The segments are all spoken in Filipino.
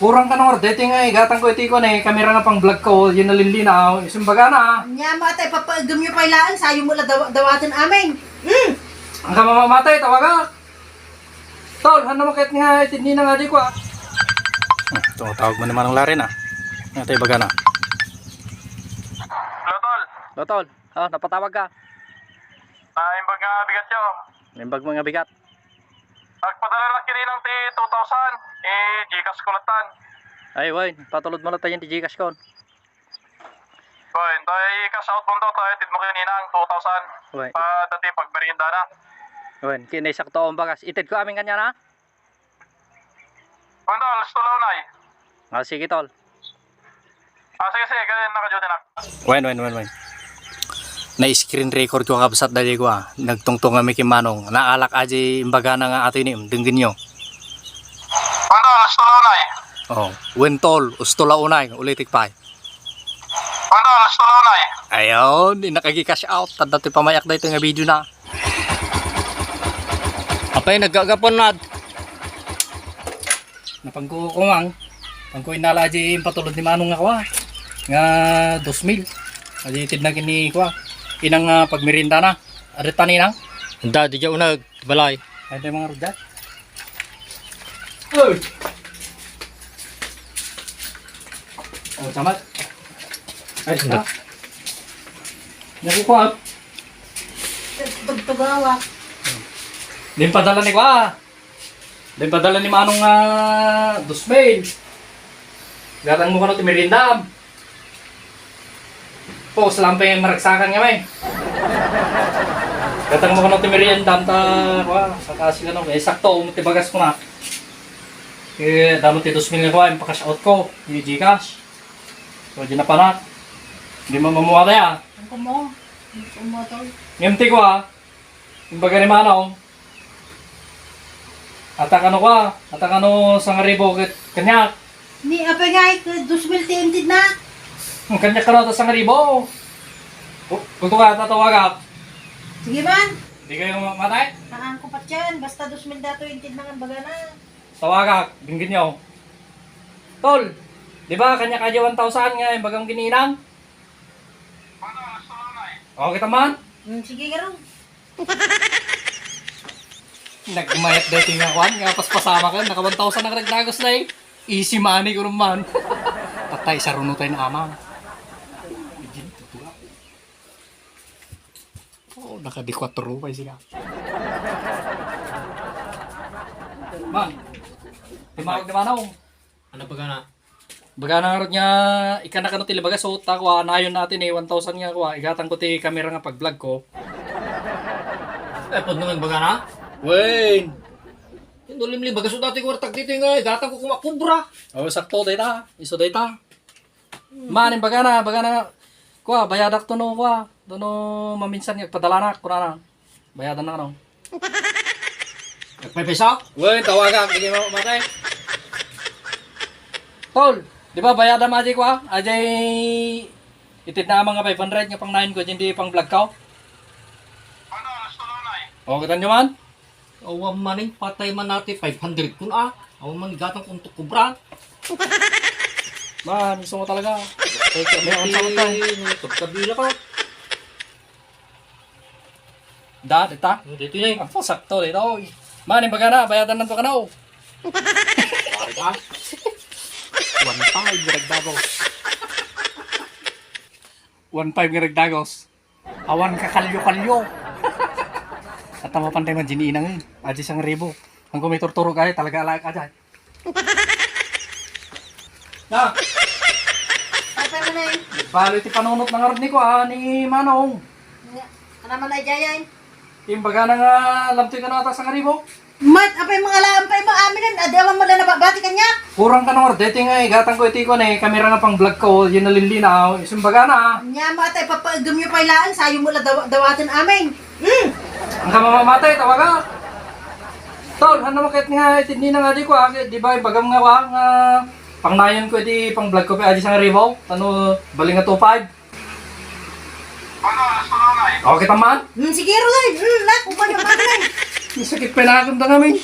Kurang ka nung ordete nga gatang ko iti ko na kamera nga pang vlog ko, yun nalinlinaw. Isumbaga na. Nya matay papaagam yung pailaan, sayo mo la dawatan amin. Ang kamamamatay, tawaga. Tol, ano mo kahit nga itindi na nga di ko ah. Tawag mo naman ang larin ah. Natay baga na. Hello, Tol. Tol, napatawag ka. Imbag nga bigat nyo. Limbag mga bigat. Nagpadala na kini ng 2,000. Gcash ko latan. Ay, wait, patulod mo na tayo yung Gcash ko. Boy, tayo cash out mo to. Tayo tid mo kininang 2,000. Wait, Dati pag merienda na. wait, kinaisak to ang bagas. Itid ko aming kanya na. Tol, stulaw na Sige, tol. Sige, kaya naka-duty na. Wen. Na-screen record ko kabsat dali ko ah. Nagtungtong kami kay Manong. Naalak aja imbaga na nga ato ini. Denggin nyo. Tol, stulaw na Oh, wen tol, ustula unay. Ulitik pa. Tol, stulaw na Ayun, nakagi-cash out. Tanda ti pamayak da ito nga video na. Apay, naggagapon na. Napangkukumang. Pangko inala aja yung patulod ni Manong nga kwa. Nga 2,000. Aja itid na kini kwa. Inang pagmerinda na. Arita ninang. Hindi, di dyan unag, balay. Ay, tayo mga rudyan. Uy! Oh, samat. Ay, sa. Nakukuha. Pagpagawa. Din padala ni Kwa. Din padala ni Manong 2,000. Gatang mo ka na timirindam. Po, salampay yung maragsakan nga may. Gatang mo ka na timirindam ta, Kwa. Sakasi ka na. Eh, sakto, umutibagas ko na. Kaya damot ti 2,000 nga Kwa, yung pa-cash out ko. Yung Gcash. So, di na panak. Hindi mo mamuha tayo. Ang kumo. Ang kumo tol. Ngimti ko yung baga ni Manong. Atak ano ka? Atak ano sa ngaribo kanyak. Ni apa nga 2,000 tinted na. Kanyak ka na sa ngaribo. Kung ka tatawag Sige man. hindi kayo matay. Kaan ko pa dyan. Basta 2,000 dato tinted na ang baga na. Tawag binggin nyo. Tol, di ba kanyak aja 1,000 nga yung bagang gininang? Okay taman? Sige garo. Nagmayat dating nga kwan, nga paspasama ka, naka 1,000 na nagdagos na eh. Easy money ko naman. Tatay, sa runo tayo na amang. Oh, naka-di 4 rupay siya. Man, timawag naman ako. Ano pa na? Baga na rin niya, ika na kano tilibaga, so takwa, nayon natin eh, 1,000 nga kwa, igatang ko ti camera nga pag-vlog ko. Pod naman baga na? Wayne! Hindi limli, baga so dati kwartag dito nga, gatang ko kumakubra. Oh, sakto, data. Iso data. Man, baga na. Kwa, bayadak to no, kwa. Dono, maminsan nga, padala na, kuna na. Bayadan na, no. Nagpipisa? Wayne, tawagan, hindi mo matay. Tol, di ba bayadan mo aja kwa? Ajay, itid na mga 500 nga pang 9 ko, hindi pang vlog ka. Okay, tanyo man? Awang maning patay man natin 500 kun Awang man gatang kung tukubra. Man, gusto mo talaga. May on sa tayo. Kabila ka. Dita. Dito na eh. Ako, sakto dito. Man, baga na, bayadan na to ka na. Pare ka. 1,500 nagdagos. 1,500 nga nagdagos. Awan ka kalyo-kalyo. At tama pantay man giniinang yun. Adi sang ribo. Ang kumiturturo kaya talaga alak ka dyan. Na, Apa mo na yun? balo iti panunot ng arad ni ko ni Manong. Ano man ay jayan? Imbaga na nga lamtoy ka na ata sang ribo. Mat, apa yung mga laan pa yung mga amin yan? Adawan mo na nababati kanya? Kurang ka nung ordete nga gatang ko iti ko na kamera nga pang vlog ko, yun nalinlinaw. Isumbaga na. Nya matay papaagam yung pailaan, sayo mo la dawatan amin. Ang kamamamatay, tawaga. Tol, ano mo kahit nga itindi na nga di ko di ba bagam nga nga pangnayon ko iti pang vlog ko pa adi sang ribo. Ano, baling nga 2,500. Okay taman? Sige ro lang. Nak, upan yung mga Ang sakit pa na akong namin.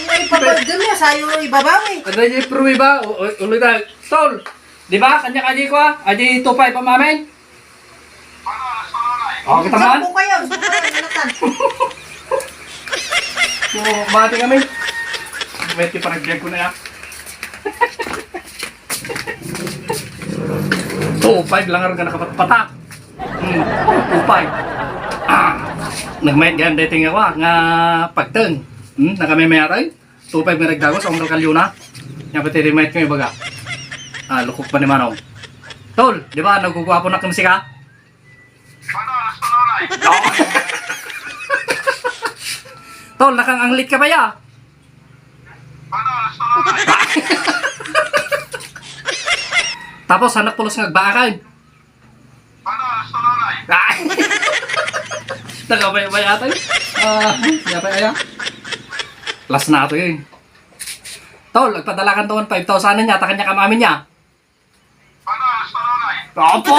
Ay, papagam niya, sayo ibabawi. Ano yung pruwi ba? Ulit na. Tol, di ba? Kanya-kanya ko ah. Adi 2.5 pa mamin. Oh, kita man. Sampo kayo, alatan. So, mati kami. May tiparagyan ko na yan. 2.5 lang nga nakapatpatak. 2.5. Nagmayat gan dating ako nga pagteng. Na kami mayroon. 2.5 nga nagdagos ang kalyo na. Yang pati remayat ko yung baga. Lukok pa ni Manong. Tol, di ba nagugwapo na kamsi ka? Tol, nakang anglit ka ba ya? Tapos anak pulos nga agbaakan. Nakabay-bay ata yun. Yapay aya. Last na ito yun. Tol, nagpadala ka doon 5,000 niya, ta kanya kamamin niya. Opo!